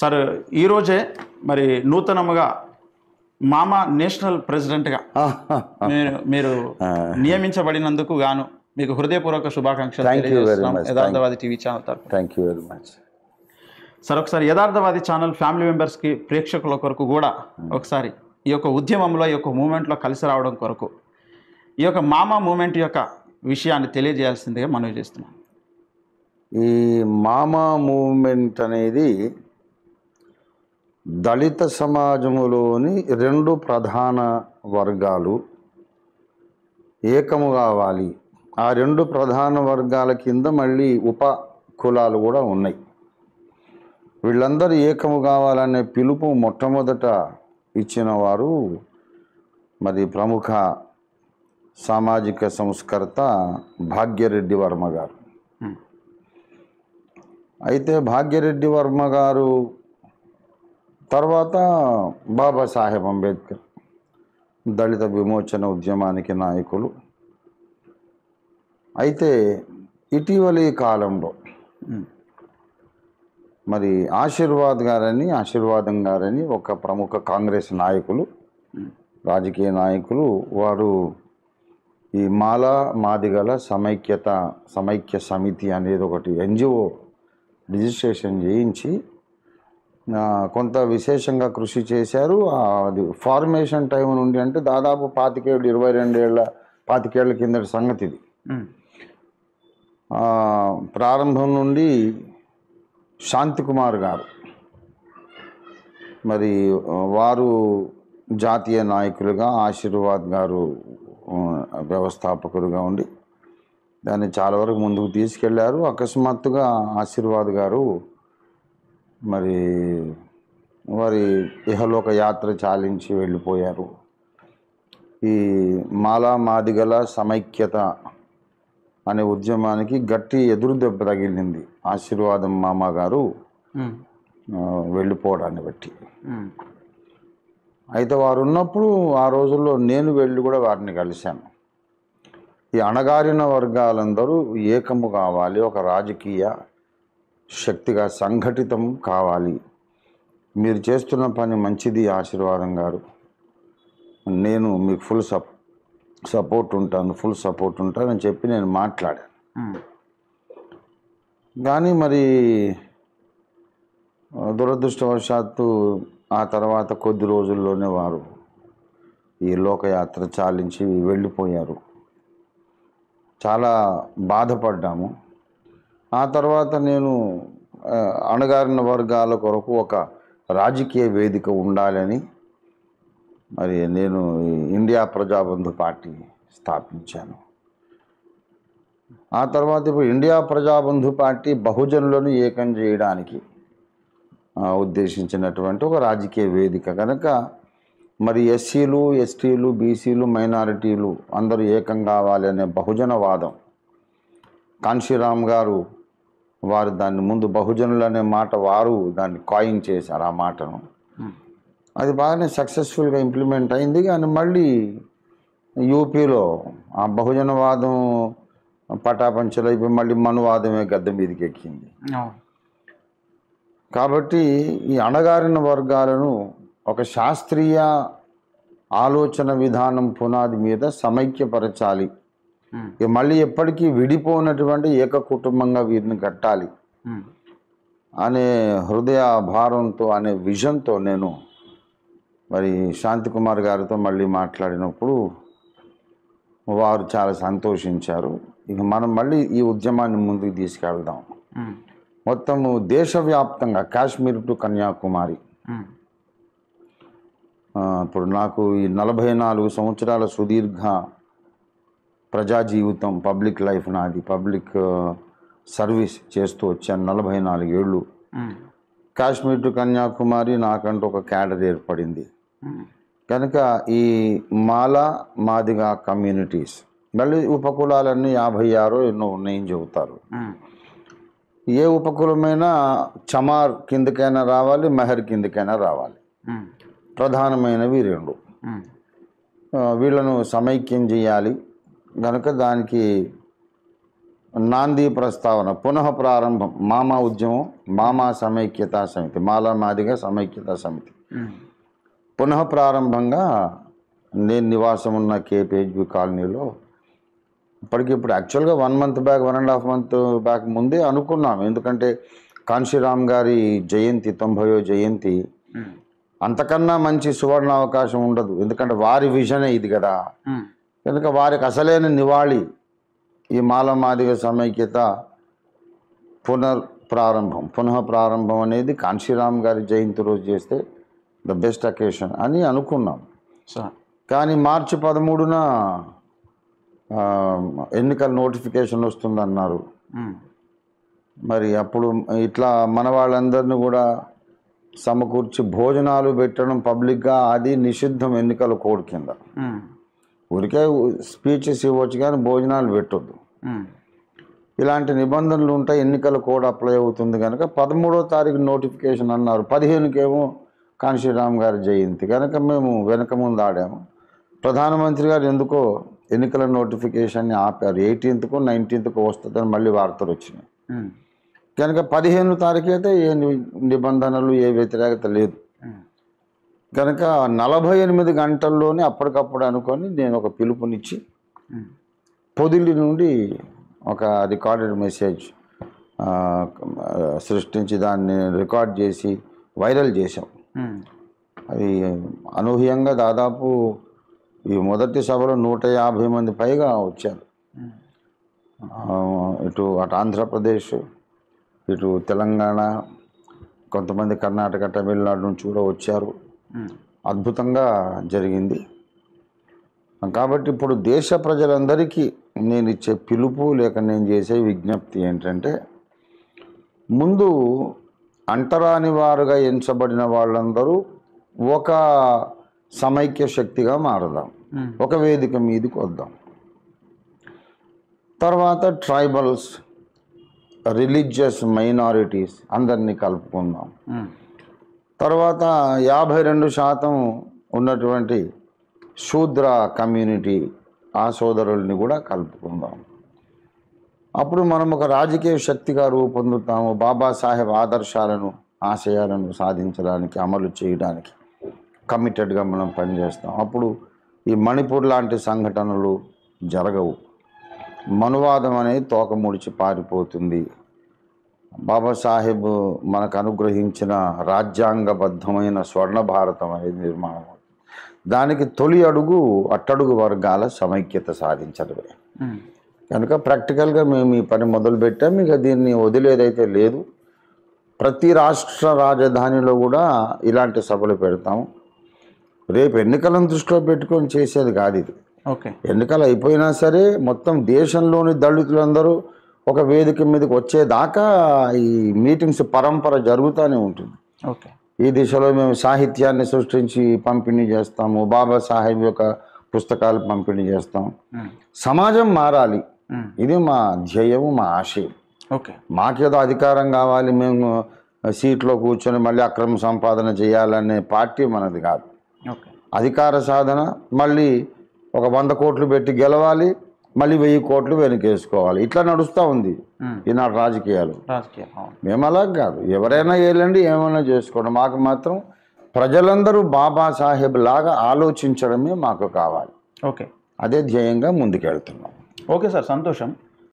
Sir ఈరోజే మరి నూతనముగా మామ నేషనల్ ప్రెసిడెంట్గా మీరు నియమించబడినందుకు గాను మీకు హృదయపూర్వక శుభాకాంక్షలు తెలియజేస్తున్నాం యథార్థవాది టీవీ ఛానల్ తరఫున. Thank you very much sir. ఒకసారి యథార్థవాది ఛానల్ ఫ్యామిలీ మెంబర్స్కి ప్రేక్షకుల కొరకు కూడా ఒకసారి ఈ యొక్క ఉద్యమంలో ఈ యొక్క మూమెంట్లో కలిసి రావడం కొరకు ఈ యొక్క మామ మూమెంట్ యొక్క విషయాన్ని తెలియజేయాల్సిందిగా మనవి చేస్తున్నాం. ఈ మామ మూమెంట్ అనేది దళిత సమాజములోని రెండు ప్రధాన వర్గాలు ఏకము కావాలి. ఆ రెండు ప్రధాన వర్గాల కింద మళ్ళీ ఉప కులాలు కూడా ఉన్నాయి. వీళ్ళందరూ ఏకము కావాలనే పిలుపు మొట్టమొదట ఇచ్చిన వారు మరి ప్రముఖ సామాజిక సంస్కర్త భాగ్యరెడ్డి వర్మ గారు. అయితే భాగ్యరెడ్డి వర్మ గారు తర్వాత బాబాసాహెబ్ అంబేద్కర్ దళిత విమోచన ఉద్యమానికి నాయకులు. అయితే ఇటీవలి కాలంలో మరి ఆశీర్వాదం గారని ఒక ప్రముఖ కాంగ్రెస్ నాయకులు, రాజకీయ నాయకులు, వారు ఈ మాలా మాదిగల సమైక్య సమితి అనేది ఒకటి ఎన్జిఓ రిజిస్ట్రేషన్ చేయించి కొంత విశేషంగా కృషి చేశారు. అది ఫార్మేషన్ టైం నుండి అంటే దాదాపు 25 ఏళ్ళ కిందటి సంగతి ఇది. ప్రారంభం నుండి శాంతికుమార్ గారు మరి వారు జాతీయ నాయకులుగా, ఆశీర్వాద్ గారు వ్యవస్థాపకులుగా ఉండి దాన్ని చాలా వరకు ముందుకు తీసుకెళ్లారు. అకస్మాత్తుగా ఆశీర్వాద్ గారు మరి వారి ఇహలోక యాత్ర చాలించి వెళ్ళిపోయారు. ఈ మాలా మాదిగల సమైక్యత అనే ఉద్యమానికి గట్టి ఎదురు దెబ్బ తగిలింది ఆశీర్వాదం మామ గారు వెళ్ళిపోవడాన్ని బట్టి. అయితే వారు ఉన్నప్పుడు ఆ రోజుల్లో నేను వెళ్ళి కూడా వారిని కలిశాను. ఈ అణగారిన వర్గాలందరూ ఏకము కావాలి, ఒక రాజకీయ శక్తిగా సంఘటితం కావాలి, మీరు చేస్తున్న పని మంచిది ఆశీర్వాదం గారు, నేను మీకు ఫుల్ సపోర్ట్ ఉంటానని చెప్పి నేను మాట్లాడాను. కానీ మరి దురదృష్టవశాత్తు ఆ తర్వాత కొద్ది రోజుల్లోనే వారు ఈ లోకయాత్ర చాలించి వెళ్ళిపోయారు. చాలా బాధపడ్డాము. ఆ తర్వాత నేను అణగారిన వర్గాల కొరకు ఒక రాజకీయ వేదిక ఉండాలని మరి నేను ఇండియా ప్రజాబంధు పార్టీ స్థాపించాను. ఆ తర్వాత ఇప్పుడు ఇండియా ప్రజాబంధు పార్టీ బహుజనులను ఏకం చేయడానికి ఉద్దేశించినటువంటి ఒక రాజకీయ వేదిక కనుక మరి ఎస్సీలు, ఎస్టీలు, బీసీలు, మైనారిటీలు అందరూ ఏకం కావాలనే బహుజనవాదం కాన్షీరామ్ గారు వారు దాన్ని ముందు బహుజనులు అనే మాట వారు దాన్ని కాయిన్ చేశారు. ఆ మాటను అది బాగానే సక్సెస్ఫుల్గా ఇంప్లిమెంట్ అయింది. కానీ మళ్ళీ యూపీలో ఆ బహుజనవాదం పటాపంచలు అయిపోయి మళ్ళీ మనువాదమే గద్దె మీదకి ఎక్కింది. కాబట్టి ఈ అణగారిన వర్గాలను ఒక శాస్త్రీయ ఆలోచన విధానం పునాది మీద సమైక్యపరచాలి, మళ్ళీ ఎప్పటికీ విడిపోయినటువంటి ఏక కుటుంబంగా వీరిని కట్టాలి అనే హృదయ భారంతో, అనే విజన్తో నేను మరి శాంతికుమార్ గారితో మళ్ళీ మాట్లాడినప్పుడు వారు చాలా సంతోషించారు. ఇక మనం మళ్ళీ ఈ ఉద్యమాన్ని ముందుకు తీసుకెళ్దాం, మొత్తము దేశవ్యాప్తంగా కాశ్మీర్ టు కన్యాకుమారి. ఇప్పుడు నాకు ఈ 44 సంవత్సరాల సుదీర్ఘ ప్రజా జీవితం, పబ్లిక్ లైఫ్ నాది, పబ్లిక్ సర్వీస్ చేస్తూ వచ్చాను 44 ఏళ్ళు. కాశ్మీర్ టు కన్యాకుమారి నాకంటూ ఒక క్యాడర్ ఏర్పడింది కనుక ఈ మాలా మాదిగా కమ్యూనిటీస్, మళ్ళీ ఉపకులాలన్నీ 56 ఎన్నో ఉన్నాయని చెబుతారు. ఏ ఉపకులమైనా చమార్ కిందకైనా రావాలి, మెహర్ కిందకైనా రావాలి, ప్రధానమైనవి రెండు. వీళ్ళను సమైక్యం చేయాలి కనుక దానికి నాంది ప్రస్తావన పునః ప్రారంభం మామా ఉద్యమం మామా సమైక్యతా సమితి మాలా మాదిగ సమైక్యతా సమితి పునః ప్రారంభంగా నేను నివాసం ఉన్న కేపీహెచ్బి కాలనీలో ఇప్పటికిప్పుడు యాక్చువల్గా 1 month బ్యాక్ 1.5 month బ్యాక్ ముందే అనుకున్నాం. ఎందుకంటే కాన్షీరామ్ గారి జయంతి 90వ జయంతి అంతకన్నా మంచి సువర్ణ అవకాశం ఉండదు. ఎందుకంటే వారి విజనే ఇది కదా. కనుక వారికి అసలైన నివాళి ఈ మాలా మాదిగ సమైక్యత పునః ప్రారంభం అనేది కాన్షీరామ్ గారి జయంతి రోజు చేస్తే ద బెస్ట్ అకేషన్ అని అనుకున్నాం. కానీ మార్చి 13న ఎన్నికల నోటిఫికేషన్ వస్తుందన్నారు. మరి అప్పుడు ఇట్లా మన వాళ్ళందరినీ కూడా సమకూర్చి భోజనాలు పెట్టడం పబ్లిక్గా అది నిషిద్ధం ఎన్నికల కోడ్ కింద. ఊరికే స్పీచెస్ ఇవ్వచ్చు కానీ భోజనాలు పెట్టొద్దు. ఇలాంటి నిబంధనలు ఉంటాయి. ఎన్నికల కోడ్ అప్లై అవుతుంది కనుక 13వ తారీఖు నోటిఫికేషన్ అన్నారు. 15కేమో కాన్షీరామ్ గారి జయంతి కనుక మేము వెనక ముందు ఆడాము. ప్రధానమంత్రి గారు ఎందుకో ఎన్నికల నోటిఫికేషన్ని ఆపారు. 18కు 19కు వస్తుందని మళ్ళీ వార్తలు వచ్చినాయి. కనుక 15 తారీఖు అయితే ఏ నిబంధనలు ఏ వ్యతిరేకత లేదు. కనుక 48 గంటల్లోనే అప్పటికప్పుడు అనుకొని నేను ఒక పిలుపునిచ్చి పొదిలి నుండి ఒక రికార్డెడ్ మెసేజ్ సృష్టించి దాన్ని రికార్డ్ చేసి వైరల్ చేశాం. అది అనూహ్యంగా దాదాపు ఈ మొదటి సభలో 150 మంది పైగా వచ్చారు. అటు ఆంధ్రప్రదేశ్, ఇటు తెలంగాణ, కొంతమంది కర్ణాటక, తమిళనాడు నుంచి కూడా వచ్చారు. అద్భుతంగా జరిగింది. కాబట్టి ఇప్పుడు దేశ ప్రజలందరికీ నేను ఇచ్చే పిలుపు లేక నేను చేసే విజ్ఞప్తి ఏంటంటే, ముందు అంటరాని వారుగా ఎంచబడిన వాళ్ళందరూ ఒక సమైక్య శక్తిగా మారదాం, ఒక వేదిక మీదకి వద్దాం. తర్వాత ట్రైబల్స్, రిలీజియస్ మైనారిటీస్ అందరినీ కలుపుకుందాం. తర్వాత 52% ఉన్నటువంటి శూద్ర కమ్యూనిటీ ఆ సోదరుల్ని కూడా కలుపుకుందాం. అప్పుడు మనం ఒక రాజకీయ శక్తిగా రూపొందుతాము. బాబాసాహెబ్ ఆదర్శాలను, ఆశయాలను సాధించడానికి, అమలు చేయడానికి కమిటెడ్గా మనం పనిచేస్తాం. అప్పుడు ఈ మణిపూర్ లాంటి సంఘటనలు జరగవు. మనువాదం అనేది తోక ముడిచి పారిపోతుంది. బాబాసాహెబ్ మనకు అనుగ్రహించిన రాజ్యాంగబద్ధమైన స్వర్ణ భారతం అనేది నిర్మాణం అవుతుంది. దానికి తొలి అడుగు అట్టడుగు వర్గాల సమైక్యత సాధించడమే. కనుక ప్రాక్టికల్గా మేము ఈ పని మొదలుపెట్టాము. ఇక దీన్ని వదిలేదైతే లేదు. ప్రతి రాష్ట్ర రాజధానిలో కూడా ఇలాంటి సభలు పెడతాము. రేపు ఎన్నికలను దృష్టిలో పెట్టుకొని చేసేది కాదు ఇది. ఎన్నికలు అయిపోయినా సరే మొత్తం దేశంలోని దళితులందరూ ఒక వేదిక మీదకి వచ్చేదాకా ఈ మీటింగ్స్ పరంపర జరుగుతూనే ఉంటుంది. ఈ దిశలో మేము సాహిత్యాన్ని సృష్టించి పంపిణీ చేస్తాము. బాబాసాహెబ్ యొక్క పుస్తకాలు పంపిణీ చేస్తాం. సమాజం మారాలి, ఇది మా ధ్యేయము, మా ఆశయం. మాకేదో అధికారం కావాలి, మేము సీట్లో కూర్చొని మళ్ళీ అక్రమ సంపాదన చేయాలనే పార్టీ మనది కాదు. అధికార సాధన మళ్ళీ ఒక 100 కోట్లు పెట్టి గెలవాలి, మళ్ళీ 1000 కోట్లు వెనకేసుకోవాలి. ఇట్లా నడుస్తూ ఉంది ఈనాడు రాజకీయాలు. మేము అలా కాదు, ఎవరైనా ఏలండి, ఏమైనా చేసుకోండి. మాకు మాత్రం ప్రజలందరూ బాబాసాహెబ్ లాగా ఆలోచించడమే మాకు కావాలి. అదే ధ్యేయంగా ముందుకెళ్తున్నాం. ఓకే సార్, సంతోషం.